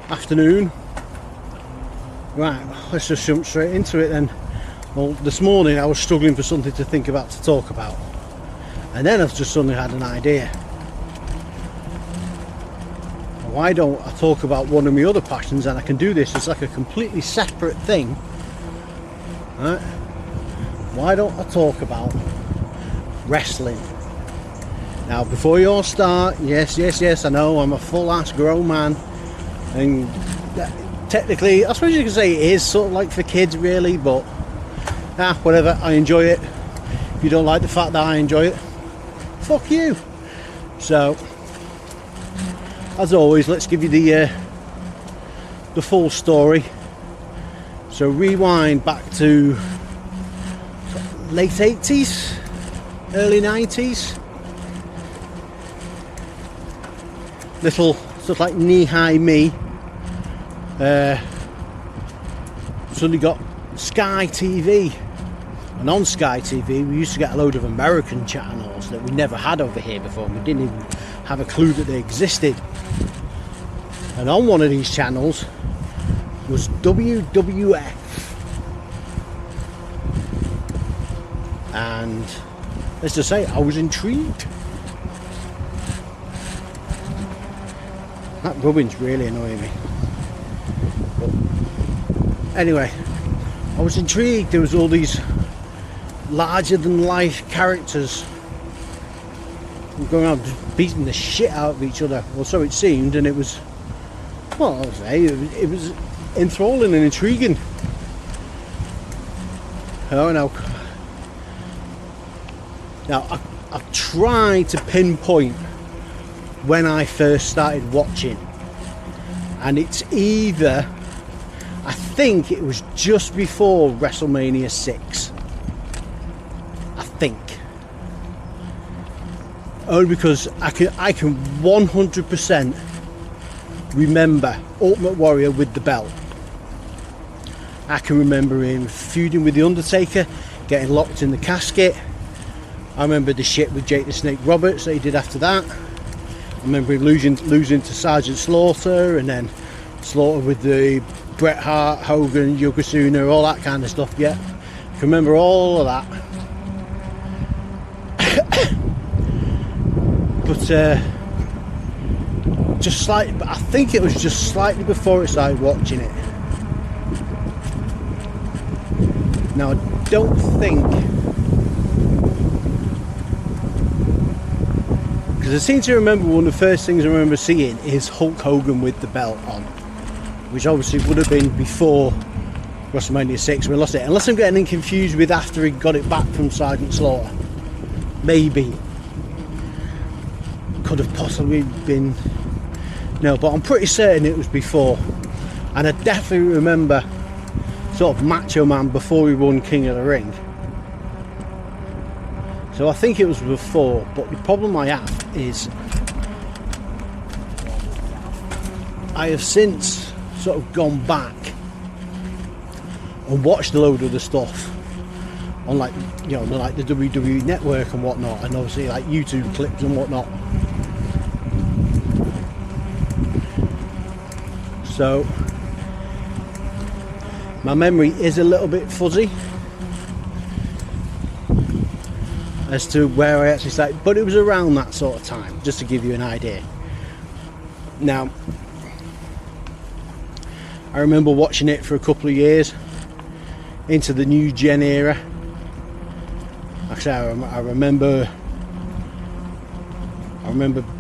Afternoon. Right, let's just jump straight into it then. Well, this morning I was struggling for something to think about, to talk about, and then I've just suddenly had an idea. Why don't I talk about one of my other passions, and I can do this as like a completely separate thing, right? Why don't I talk about wrestling? Now, before you all start, yes, I know I'm a full-ass grown man, and technically, I suppose you can say it is sort of like for kids, really, but whatever, I enjoy it. If you don't like the fact that I enjoy it, fuck you. So, as always, let's give you the full story. So, rewind back to late 80s, early 90s. Little stuff like knee-high me suddenly got Sky TV, and on Sky TV we used to get a load of American channels that we never had over here before. We didn't even have a clue that they existed, and on one of these channels was WWF, and let's just say I was intrigued. That rubbing's really annoying me. But anyway, I was intrigued. There was all these larger than life characters going around just beating the shit out of each other. Well, so it seemed, and it was, well, I would say it was enthralling and intriguing. Now I've tried to pinpoint when I first started watching, and it's either, I think it was just before WrestleMania 6, I think, only because I can 100% remember Ultimate Warrior with the belt. I can remember him feuding with The Undertaker, getting locked in the casket. I remember the shit with Jake the Snake Roberts that he did after that. I remember him losing to Sergeant Slaughter, and then Slaughter with the Bret Hart, Hogan, Yokozuna, all that kind of stuff. Yeah, I can remember all of that. But just slightly, but I think it was just slightly before I started watching it. Now I don't think, because I seem to remember one of the first things I remember seeing is Hulk Hogan with the belt on, which obviously would have been before WrestleMania 6 when we lost it, unless I'm getting confused with after he got it back from Sergeant Slaughter. Maybe. Could have possibly been, no, but I'm pretty certain it was before. And I definitely remember sort of Macho Man before he won King of the Ring. So I think it was before, but the problem I have is I have since sort of gone back and watched a load of the stuff on, like, you know, like the WWE Network and whatnot, and obviously like YouTube clips and whatnot. So my memory is a little bit fuzzy as to where I actually started, but it was around that sort of time, just to give you an idea. Now, I remember watching it for a couple of years into the new gen era. Actually, I remember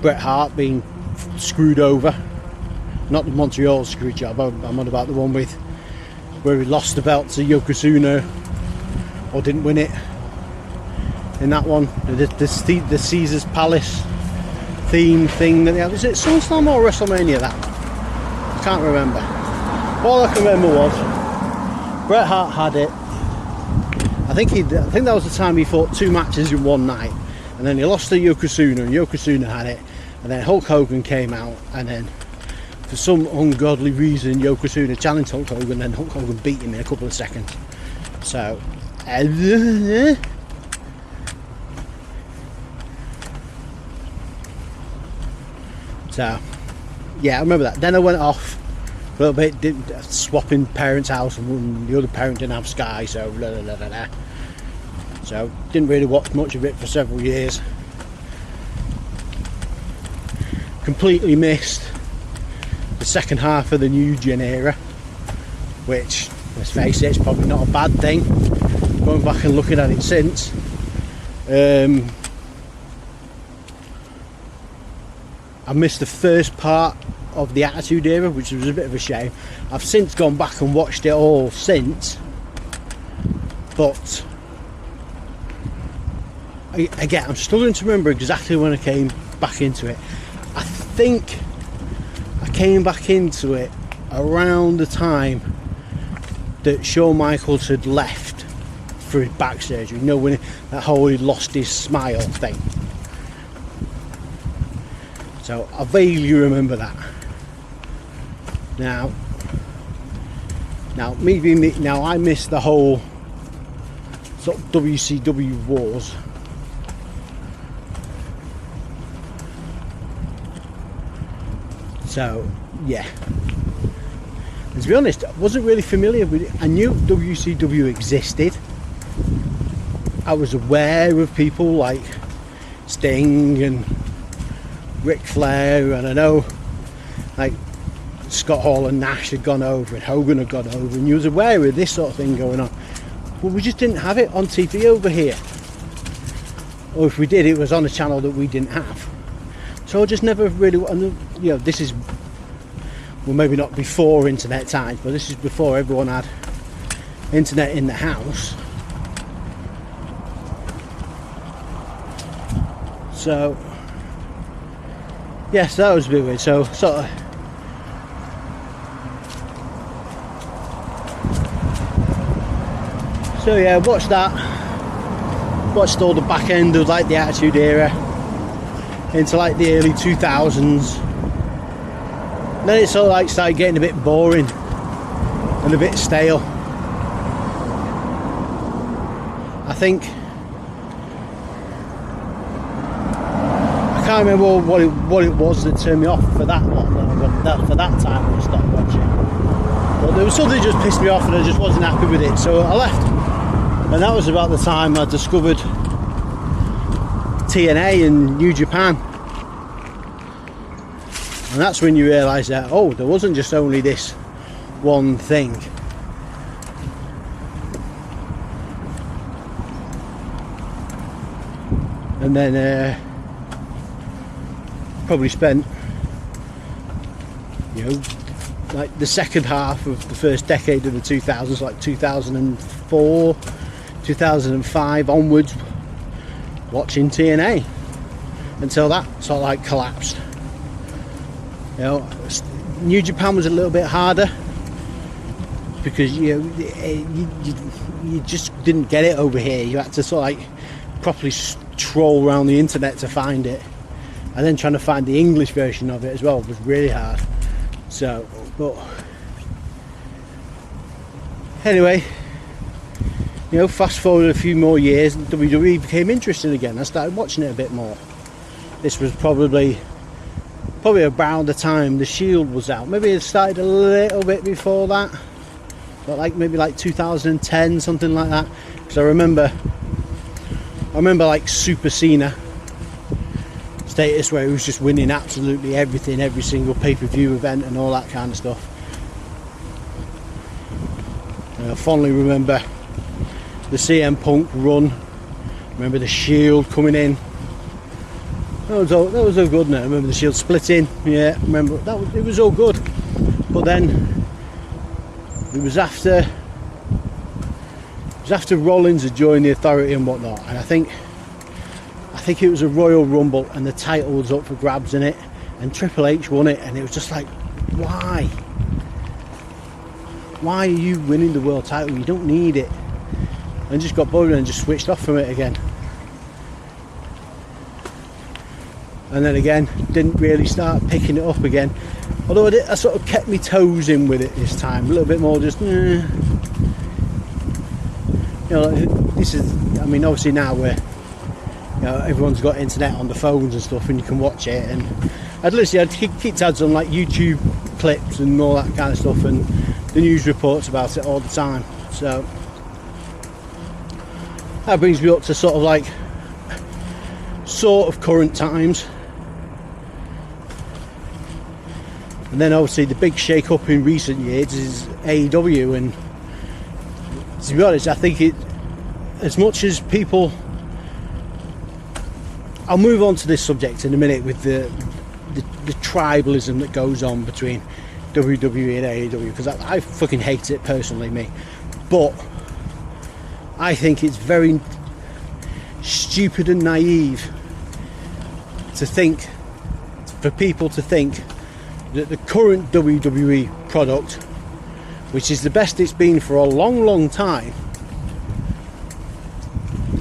Bret Hart being screwed over. Not the Montreal screw job, I'm on about the one with where he lost the belt to Yokozuna, or didn't win it in that one. The Caesar's Palace theme thing that they had. Was it SummerSlam or WrestleMania, that one? I can't remember. All I can remember was Bret Hart had it. I think that was the time he fought 2 matches in one night, and then he lost to Yokozuna, and Yokozuna had it, and then Hulk Hogan came out, and then for some ungodly reason Yokozuna challenged Hulk Hogan, and Hulk Hogan beat him in a couple of seconds. So yeah, I remember that. Then I went off for a little bit, swapping parents' house, and the other parent didn't have Sky, so blah, blah, blah, blah, blah. So didn't really watch much of it for several years. Completely missed the second half of the New Gen era, which, let's face it, it's probably not a bad thing. Going back and looking at it since, I missed the first part of the Attitude Era, which was a bit of a shame. I've since gone back and watched it all since, but again, I'm struggling to remember exactly when I came back into it. I think I came back into it around the time that Shawn Michaels had left for his back surgery. You know, when that whole he lost his smile thing. So I vaguely remember that. Now I missed the whole sort of WCW wars. So yeah, and to be honest, I wasn't really familiar with it. I knew WCW existed. I was aware of people like Sting and Ric Flair, and I know like Scott Hall and Nash had gone over and Hogan had gone over, and you was aware of this sort of thing going on. Well, we just didn't have it on TV over here, or if we did, it was on a channel that we didn't have. So I just never really, you know, this is, well, maybe not before internet times, but this is before everyone had internet in the house. So yes, that was a bit weird. So sort of yeah, watched that, watched all the back end of like the Attitude Era into like the early 2000s. Then it sort of like started getting a bit boring and a bit stale. I think I can't remember what it was that turned me off for that long, for that time when I stopped watching. But there was something that just pissed me off and I just wasn't happy with it, so I left. And that was about the time I discovered TNA and New Japan. And that's when you realise that, oh, there wasn't just only this one thing. And then probably spent, you know, like the second half of the first decade of the 2000s, like 2004, 2005 onwards, watching TNA until that sort of like collapsed. You know, New Japan was a little bit harder because you just didn't get it over here. You had to sort of like properly troll around the internet to find it, and then trying to find the English version of it as well was really hard. So, but anyway, you know, fast forward a few more years, and WWE became interesting again. I started watching it a bit more. This was probably around the time the Shield was out. Maybe it started a little bit before that, but like maybe like 2010, something like that. Because I remember like Super Cena status where he was just winning absolutely everything, every single pay-per-view event and all that kind of stuff. And I fondly remember the CM Punk run. Remember the Shield coming in. That was all good now. I remember the Shield splitting. Yeah, remember it was all good. But then it was after Rollins had joined the Authority and whatnot, and I think it was a Royal Rumble and the title was up for grabs in it, and Triple H won it, and it was just like, why are you winning the world title? You don't need it. And just got bored and just switched off from it again. And then again, didn't really start picking it up again. Although I sort of kept my toes in with it this time, a little bit more just, you know, this is, I mean, obviously now we're, you know, everyone's got internet on the phones and stuff, and you can watch it, and I'd keep tabs on like YouTube clips and all that kind of stuff, and the news reports about it all the time. So that brings me up to sort of current times. And then obviously the big shake up in recent years is AEW, and to be honest, I think it, as much as people, I'll move on to this subject in a minute with the tribalism that goes on between WWE and AEW, because I fucking hate it personally, me. But I think it's very stupid and naive to think, for people to think that the current WWE product, which is the best it's been for a long time,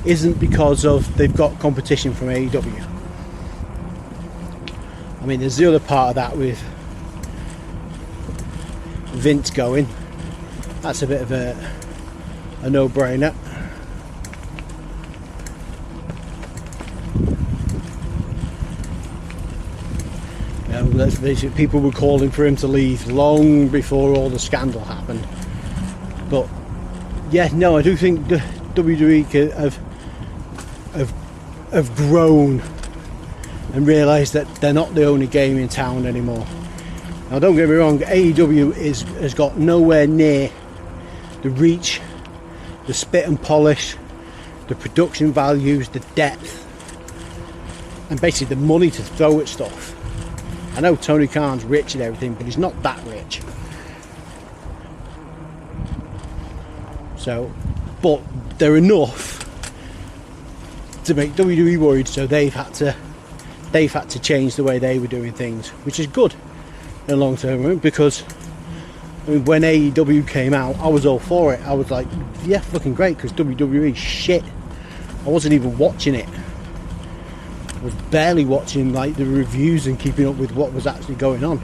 isn't because of they've got competition from AEW. I mean, there's the other part of that with Vince going. That's a bit of a no-brainer. Let's face it, people were calling for him to leave long before all the scandal happened. But yeah, no, I do think WWE have grown and realised that they're not the only game in town anymore. Now, don't get me wrong, AEW has got nowhere near the reach, the spit and polish, the production values, the depth, and basically the money to throw at stuff. I know Tony Khan's rich and everything, but he's not that rich. So, but they're enough to make WWE worried, so they've had to change the way they were doing things, which is good in the long term, because I mean, when AEW came out, I was all for it. I was like, yeah, fucking great, because WWE shit. I wasn't even watching it. I was barely watching like the reviews and keeping up with what was actually going on,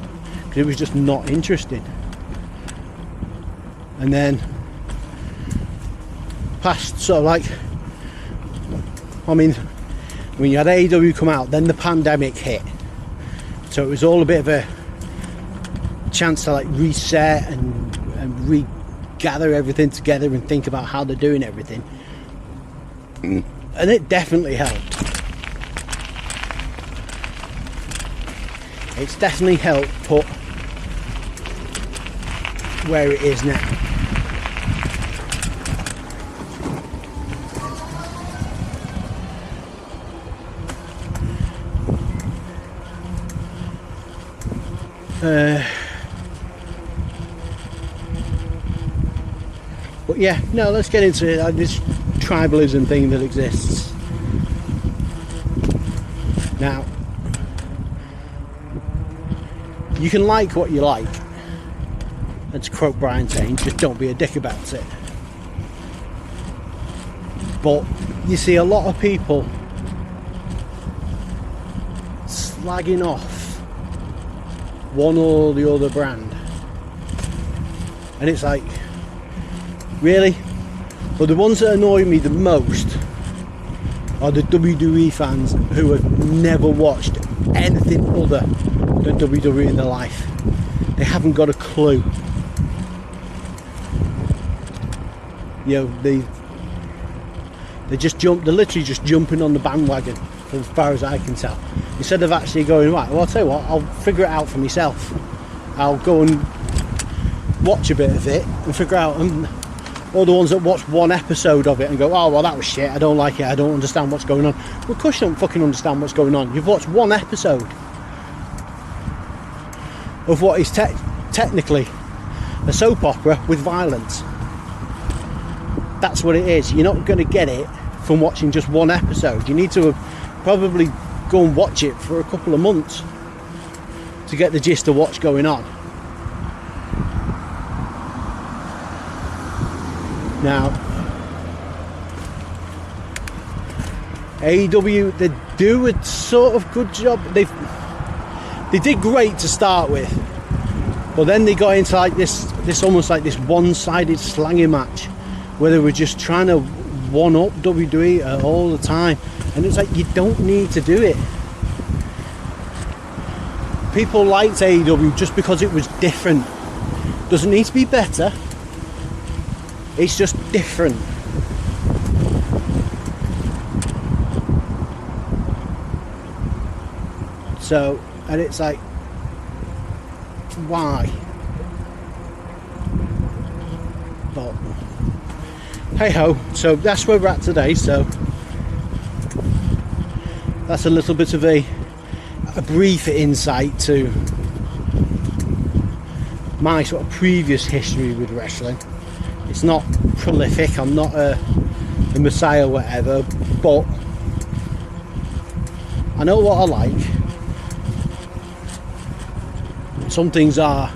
because it was just not interesting. And then past sort of like, I mean, when you had AEW come out, then the pandemic hit, so it was all a bit of a chance to like reset and regather everything together and think about how they're doing everything, and it definitely helped. It's definitely helped put where it is now. But yeah, no, let's get into this tribalism thing that exists. Now, you can like what you like, and to quote Brian saying, just don't be a dick about it. But you see a lot of people slagging off one or the other brand, and it's like, really? But the ones that annoy me the most are the WWE fans who have never watched anything other than WWE in their life. They haven't got a clue. You know, they're literally just jumping on the bandwagon, as far as I can tell, instead of actually going, right, well, I'll tell you what, I'll figure it out for myself. I'll go and watch a bit of it and figure out, or the ones that watch one episode of it and go, oh well, that was shit, I don't like it, I don't understand what's going on. Well, of course you don't fucking understand what's going on. You've watched one episode of what is technically a soap opera with violence. That's what it is. You're not going to get it from watching just one episode. You need to probably go and watch it for a couple of months to get the gist of what's going on. Now, AEW, they do a sort of good job. They did great to start with, but then they got into like this almost like this one-sided slanging match where they were just trying to one-up WWE all the time, and it's like, you don't need to do it. people liked AEW just because it was different. Doesn't need to be better. It's just different. So, and it's like, why? But hey ho, so that's where we're at today. So that's a little bit of a brief insight to my sort of previous history with wrestling. It's not prolific, I'm not a messiah or whatever, but I know what I like. Some things are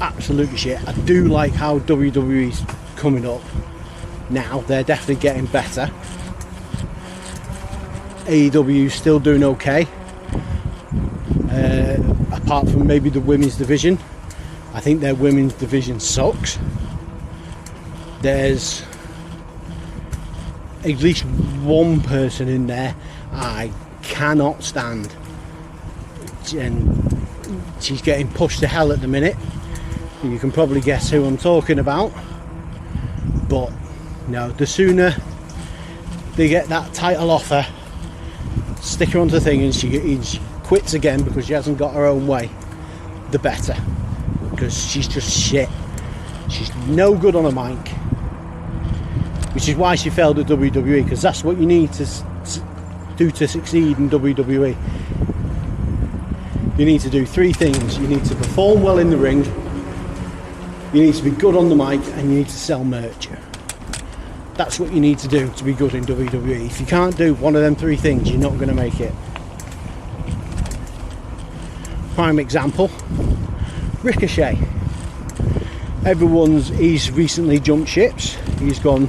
absolutely shit. I do like how WWE's coming up now. They're definitely getting better. AEW's still doing okay. Apart from maybe the women's division. I think their women's division sucks. There's at least one person in there I cannot stand. And she's getting pushed to hell at the minute. You can probably guess who I'm talking about. But no, the sooner they get that title offer, stick her onto the thing, and she quits again because she hasn't got her own way, the better. Because she's just shit. She's no good on a mic. Which is why she failed at WWE, because that's what you need to do to succeed in WWE. You need to do three things. You need to perform well in the ring, you need to be good on the mic, and you need to sell merch. That's what you need to do to be good in WWE. If you can't do one of them three things, you're not going to make it. Prime example, Ricochet. He's recently jumped ships. He's gone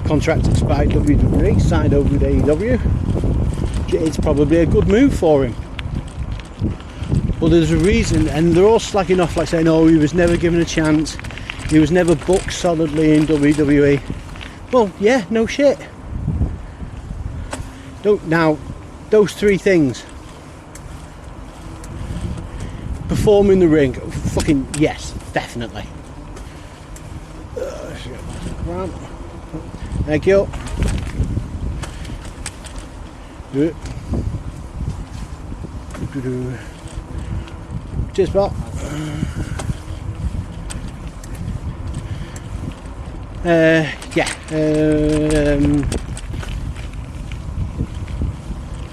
contracted by WWE, signed over with AEW. It's probably a good move for him. But there's a reason, and they're all slacking off, like saying, oh, he was never given a chance, he was never booked solidly in WWE. Well, yeah, no shit. Now, those three things. Perform in the ring, fucking yes, definitely. Thank you. Cheers, pal.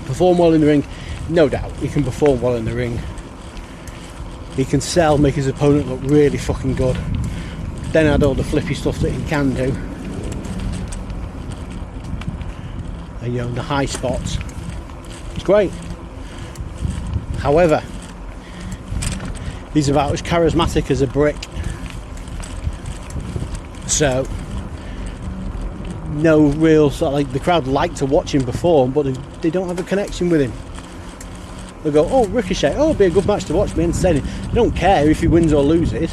Perform well in the ring, no doubt. He can perform well in the ring. He can sell, make his opponent look really fucking good. Then add all the flippy stuff that he can do. And, you know, the high spots. It's great. However, he's about as charismatic as a brick. So, no real sort of, like, the crowd like to watch him perform, but they don't have a connection with him. They go, oh, Ricochet, oh, it'll be a good match to watch, be entertaining. They don't care if he wins or loses.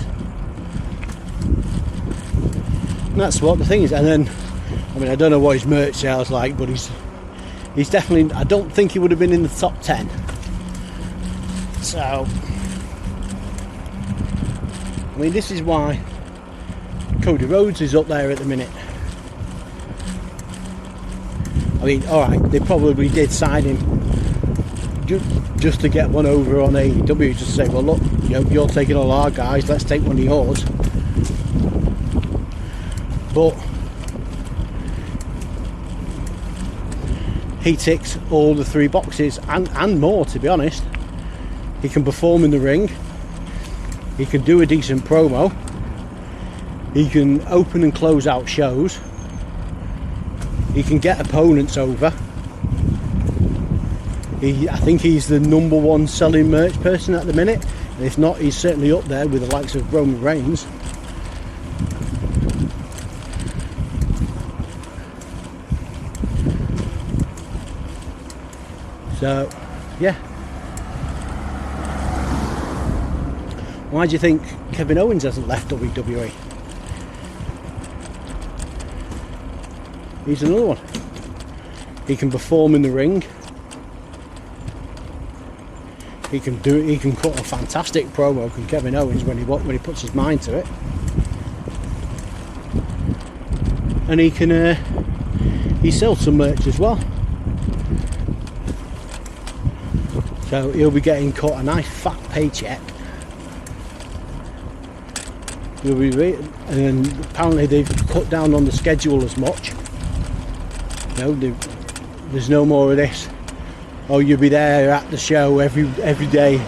And that's what the thing is. And then, I mean, I don't know what his merch sales like, but he's definitely, I don't think he would have been in the top 10. So, I mean, this is why Cody Rhodes is up there at the minute. I mean, alright, they probably did sign him just to get one over on AEW, just to say, well, look, you know, you're taking all our guys, let's take one of yours. But he ticks all the three boxes and more, to be honest. He can perform in the ring, he can do a decent promo, he can open and close out shows, he can get opponents over. I think he's the number one selling merch person at the minute, and if not, he's certainly up there with the likes of Roman Reigns. So, yeah. Why do you think Kevin Owens hasn't left WWE? He's another one. He can perform in the ring. He can do it. He can cut a fantastic promo, can Kevin Owens, when he puts his mind to it. And he can he sells some merch as well. So he'll be getting cut a nice fat paycheck. And apparently they've cut down on the schedule as much. There's no more of this. Oh, you'll be there at the show every day,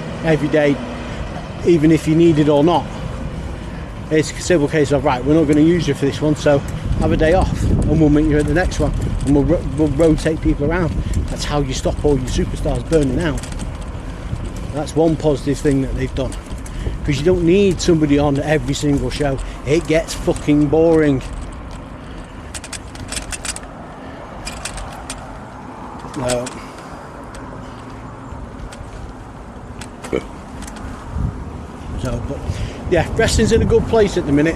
even if you need it or not. It's a simple case of, right, we're not going to use you for this one, so have a day off, and we'll meet you at the next one, and we'll rotate people around. That's how you stop all your superstars burning out. That's one positive thing that they've done, because you don't need somebody on every single show. It gets fucking boring. No. So, but yeah, wrestling's in a good place at the minute.